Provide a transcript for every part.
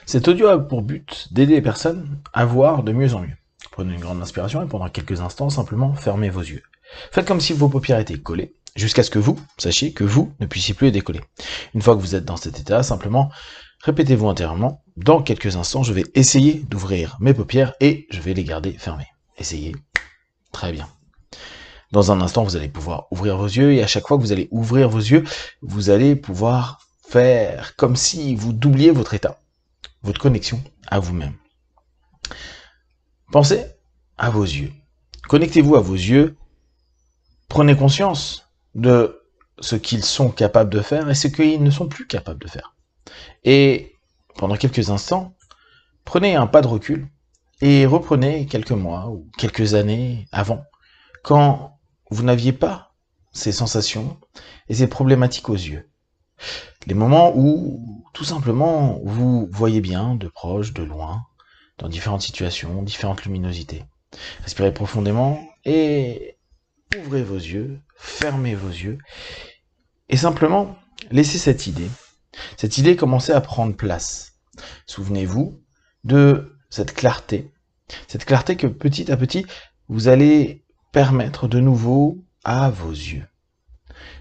Cet audio a pour but d'aider les personnes à voir de mieux en mieux. Prenez une grande inspiration et pendant quelques instants, simplement fermez vos yeux. Faites comme si vos paupières étaient collées, jusqu'à ce que vous sachiez que vous ne puissiez plus les décoller. Une fois que vous êtes dans cet état, simplement répétez-vous intérieurement, dans quelques instants, je vais essayer d'ouvrir mes paupières et je vais les garder fermées. Essayez. Très bien. Dans un instant, vous allez pouvoir ouvrir vos yeux et à chaque fois que vous allez ouvrir vos yeux, vous allez pouvoir faire comme si vous doubliez votre état, votre connexion à vous-même. Pensez à vos yeux. Connectez-vous à vos yeux. Prenez conscience de ce qu'ils sont capables de faire et ce qu'ils ne sont plus capables de faire. Et pendant quelques instants, prenez un pas de recul et reprenez quelques mois ou quelques années avant, quand vous n'aviez pas ces sensations et ces problématiques aux yeux. Les moments où, tout simplement, vous voyez bien, de proche, de loin, dans différentes situations, différentes luminosités. Respirez profondément et ouvrez vos yeux, fermez vos yeux, et simplement, laissez cette idée commencer à prendre place. Souvenez-vous de cette clarté que petit à petit, vous allez permettre de nouveau à vos yeux.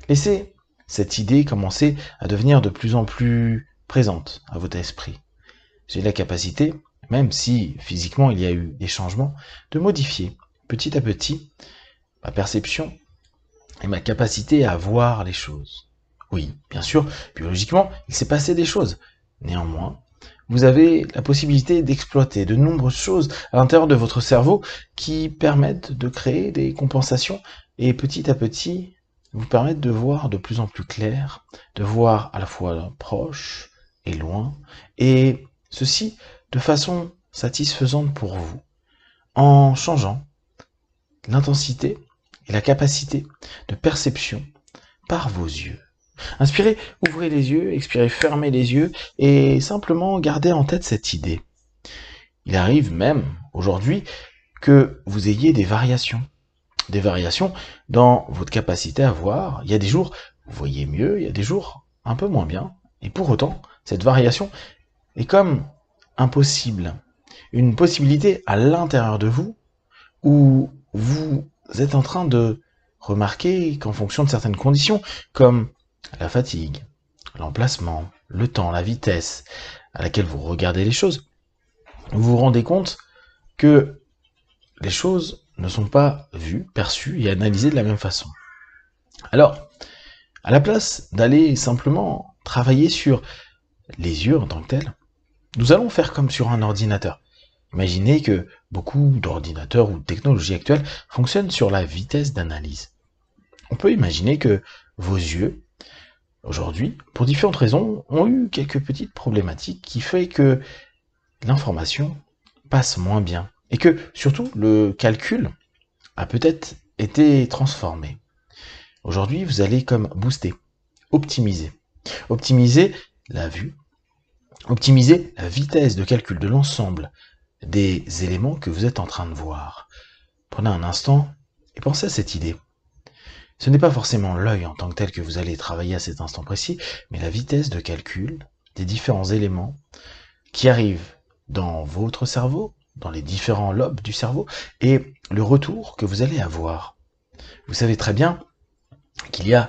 Laissez cette idée commencer à devenir de plus en plus présente à votre esprit. J'ai la capacité, même si physiquement il y a eu des changements, de modifier petit à petit ma perception et ma capacité à voir les choses. Oui, bien sûr, biologiquement, il s'est passé des choses. Néanmoins, vous avez la possibilité d'exploiter de nombreuses choses à l'intérieur de votre cerveau qui permettent de créer des compensations et petit à petit vous permettent de voir de plus en plus clair, de voir à la fois proche et loin, et ceci de façon satisfaisante pour vous, en changeant l'intensité et la capacité de perception par vos yeux. Inspirez, ouvrez les yeux, expirez, fermez les yeux et simplement gardez en tête cette idée. Il arrive même aujourd'hui que vous ayez des variations dans votre capacité à voir. Il y a des jours vous voyez mieux, il y a des jours un peu moins bien, et pour autant, cette variation est comme impossible, une possibilité à l'intérieur de vous où vous êtes en train de remarquer qu'en fonction de certaines conditions, comme la fatigue, l'emplacement, le temps, la vitesse à laquelle vous regardez les choses, vous vous rendez compte que les choses ne sont pas vues, perçues et analysées de la même façon. Alors, à la place d'aller simplement travailler sur les yeux en tant que tels, nous allons faire comme sur un ordinateur. Imaginez que beaucoup d'ordinateurs ou de technologies actuelles fonctionnent sur la vitesse d'analyse. On peut imaginer que vos yeux, aujourd'hui, pour différentes raisons, ont eu quelques petites problématiques qui fait que l'information passe moins bien. Et que, surtout, le calcul a peut-être été transformé. Aujourd'hui, vous allez comme booster, optimiser. Optimiser la vue, optimiser la vitesse de calcul de l'ensemble des éléments que vous êtes en train de voir. Prenez un instant et pensez à cette idée. Ce n'est pas forcément l'œil en tant que tel que vous allez travailler à cet instant précis, mais la vitesse de calcul des différents éléments qui arrivent dans votre cerveau, dans les différents lobes du cerveau, et le retour que vous allez avoir. Vous savez très bien qu'il y a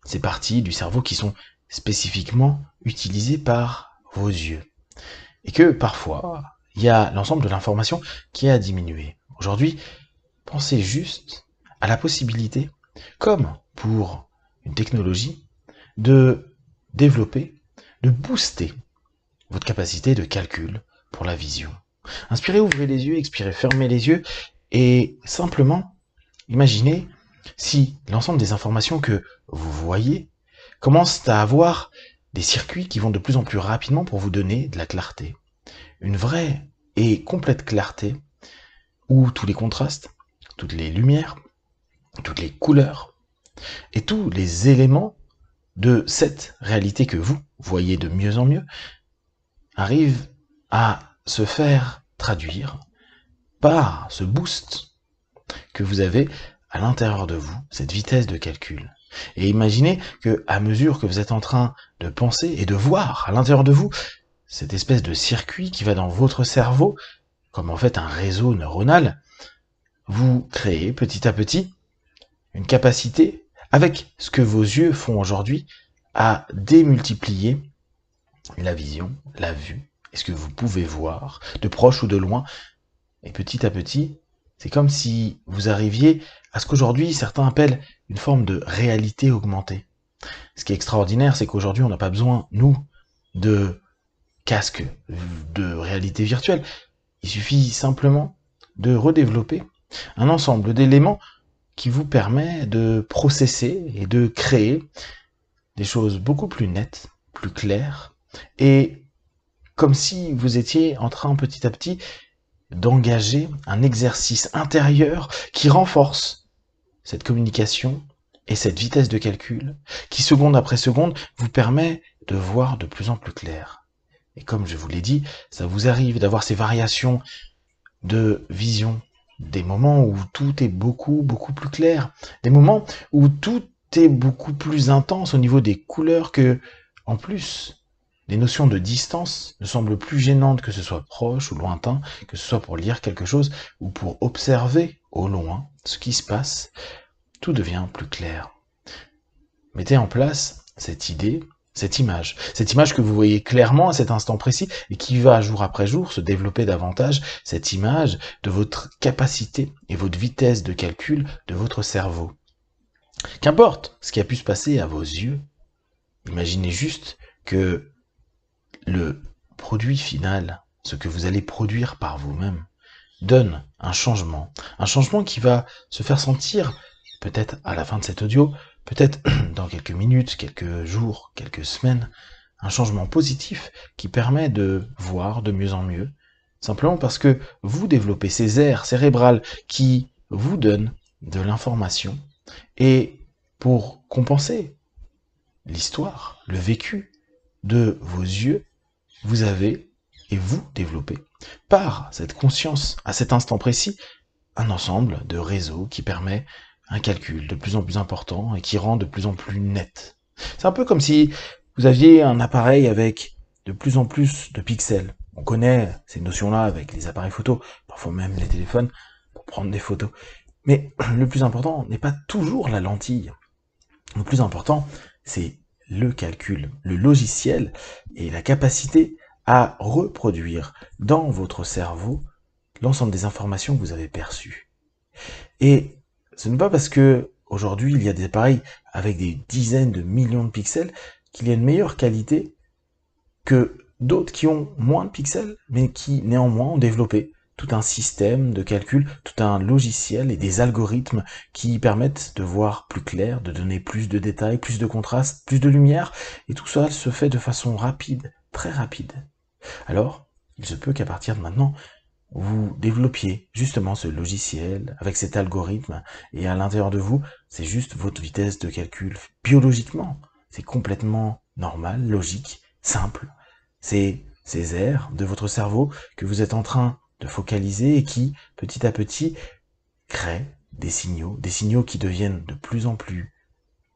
ces parties du cerveau qui sont spécifiquement utilisées par vos yeux. Et que parfois, il y a l'ensemble de l'information qui a diminué. Aujourd'hui, pensez juste à la possibilité, comme pour une technologie, de développer, de booster votre capacité de calcul pour la vision. Inspirez, ouvrez les yeux, expirez, fermez les yeux et simplement imaginez si l'ensemble des informations que vous voyez commencent à avoir des circuits qui vont de plus en plus rapidement pour vous donner de la clarté. Une vraie et complète clarté où tous les contrastes, toutes les lumières, toutes les couleurs et tous les éléments de cette réalité que vous voyez de mieux en mieux arrivent à se faire traduire par ce boost que vous avez à l'intérieur de vous, cette vitesse de calcul. Et imaginez que, à mesure que vous êtes en train de penser et de voir à l'intérieur de vous cette espèce de circuit qui va dans votre cerveau, comme en fait un réseau neuronal, vous créez petit à petit une capacité, avec ce que vos yeux font aujourd'hui, à démultiplier la vision, la vue, et ce que vous pouvez voir, de proche ou de loin. Et petit à petit, c'est comme si vous arriviez à ce qu'aujourd'hui certains appellent une forme de réalité augmentée. Ce qui est extraordinaire, c'est qu'aujourd'hui on n'a pas besoin, nous, de casques de réalité virtuelle. Il suffit simplement de redévelopper un ensemble d'éléments qui vous permet de processer et de créer des choses beaucoup plus nettes, plus claires, et comme si vous étiez en train petit à petit d'engager un exercice intérieur qui renforce cette communication et cette vitesse de calcul, qui seconde après seconde vous permet de voir de plus en plus clair. Et comme je vous l'ai dit, ça vous arrive d'avoir ces variations de vision, des moments où tout est beaucoup plus clair, des moments où tout est beaucoup plus intense au niveau des couleurs que, en plus, les notions de distance ne semblent plus gênantes, que ce soit proche ou lointain, que ce soit pour lire quelque chose ou pour observer au loin ce qui se passe, tout devient plus clair. Mettez en place cette idée, cette image que vous voyez clairement à cet instant précis et qui va jour après jour se développer davantage, cette image de votre capacité et votre vitesse de calcul de votre cerveau. Qu'importe ce qui a pu se passer à vos yeux, imaginez juste que le produit final, ce que vous allez produire par vous-même, donne un changement qui va se faire sentir peut-être à la fin de cet audio, peut-être dans quelques minutes, quelques jours, quelques semaines, un changement positif qui permet de voir de mieux en mieux, simplement parce que vous développez ces aires cérébrales qui vous donnent de l'information, et pour compenser l'histoire, le vécu de vos yeux, vous avez, et vous développez, par cette conscience, à cet instant précis, un ensemble de réseaux qui permet un calcul de plus en plus important et qui rend de plus en plus net. C'est un peu comme si vous aviez un appareil avec de plus en plus de pixels. On connaît ces notions-là avec les appareils photo, parfois même les téléphones, pour prendre des photos. Mais le plus important n'est pas toujours la lentille. Le plus important, c'est le calcul, le logiciel et la capacité à reproduire dans votre cerveau l'ensemble des informations que vous avez perçues. Et ce n'est pas parce que aujourd'hui il y a des appareils avec des dizaines de millions de pixels qu'il y a une meilleure qualité que d'autres qui ont moins de pixels, mais qui néanmoins ont développé tout un système de calcul, tout un logiciel et des algorithmes qui permettent de voir plus clair, de donner plus de détails, plus de contraste, plus de lumière, et tout ça se fait de façon rapide, très rapide. Alors, il se peut qu'à partir de maintenant, vous développiez justement ce logiciel avec cet algorithme, et à l'intérieur de vous, c'est juste votre vitesse de calcul biologiquement. C'est complètement normal, logique, simple. C'est ces aires de votre cerveau que vous êtes en train de focaliser et qui, petit à petit, créent des signaux qui deviennent de plus en plus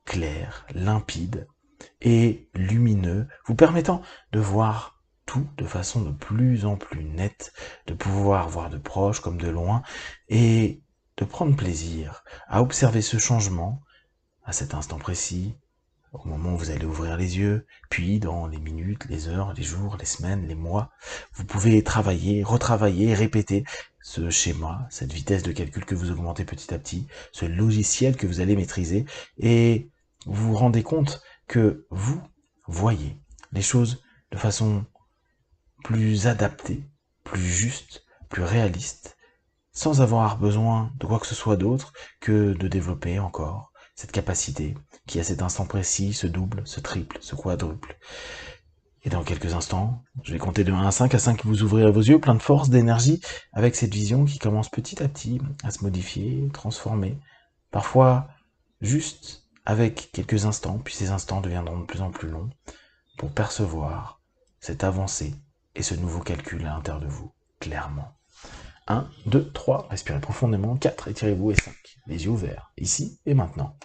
clairs, limpides et lumineux, vous permettant de voir tout de façon de plus en plus nette, de pouvoir voir de proche comme de loin, et de prendre plaisir à observer ce changement à cet instant précis, au moment où vous allez ouvrir les yeux, puis dans les minutes, les heures, les jours, les semaines, les mois, vous pouvez travailler, retravailler, répéter ce schéma, cette vitesse de calcul que vous augmentez petit à petit, ce logiciel que vous allez maîtriser, et vous vous rendez compte que vous voyez les choses de façon plus adaptée, plus juste, plus réaliste, sans avoir besoin de quoi que ce soit d'autre que de développer encore cette capacité qui, à cet instant précis, se double, se triple, se quadruple. Et dans quelques instants, je vais compter de 1 à 5, à 5 vous ouvrirez vos yeux, plein de force, d'énergie, avec cette vision qui commence petit à petit à se modifier, transformer, parfois juste avec quelques instants, puis ces instants deviendront de plus en plus longs, pour percevoir cette avancée et ce nouveau calcul à l'intérieur de vous, clairement. 1, 2, 3, respirez profondément, 4, étirez-vous, et 5, les yeux ouverts, ici et maintenant.